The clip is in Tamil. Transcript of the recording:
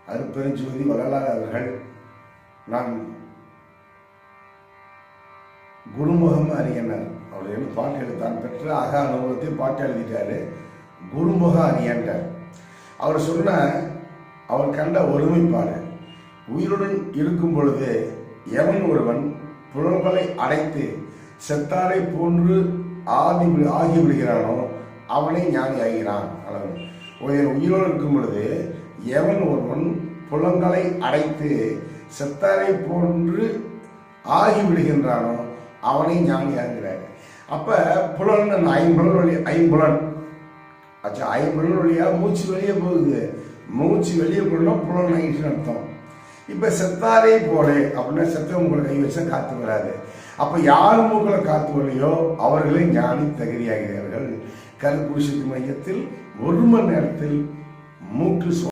அருட்பெருஞ்ஜோதி வள்ளலார் அவர்கள் நான் குருமுகம் அறியனர் அவர் பாட்டு எழுத்தான் பெற்ற அக அனுபவத்தையும் பாட்டு எழுதிட்டாரு. குருமுக அறியன்றார். அவர் சொன்ன அவர் கண்ட ஒருமைப்பாடு, உயிருடன் இருக்கும் பொழுது எவன் ஒருவன் புலன்களை அடைத்து செத்தாரை போன்று ஆகிவிடுகிறானோ அவனை ஞானி ஆகிறான். உயிரோடு இருக்கும் பொழுது எவன் ஒருவன் புலன்களை அடைத்து செத்தாரை போன்று ஆகிவிடுகின்றானோ அவனை ஞானி ஆகிறார். அப்ப புலன் ஐம்புலன் ஆச்சா, ஐம்புலன் வழியா மூச்சு வெளியே போகுது. மூச்சு வெளியே போனா புலன் ஆயிடுச்சுன்னு அர்த்தம். இப்ப செத்தாரே போல அப்படின்னா செத்த உங்களை கை வச்சா காத்து வராது. அப்ப யார் மூக்களை காத்து வரலையோ அவர்களே ஞானி தகுதியாகிறார்கள். கருப்புரிசக்தி மையத்தில் 1 மணி நேரத்தில் மூக்கு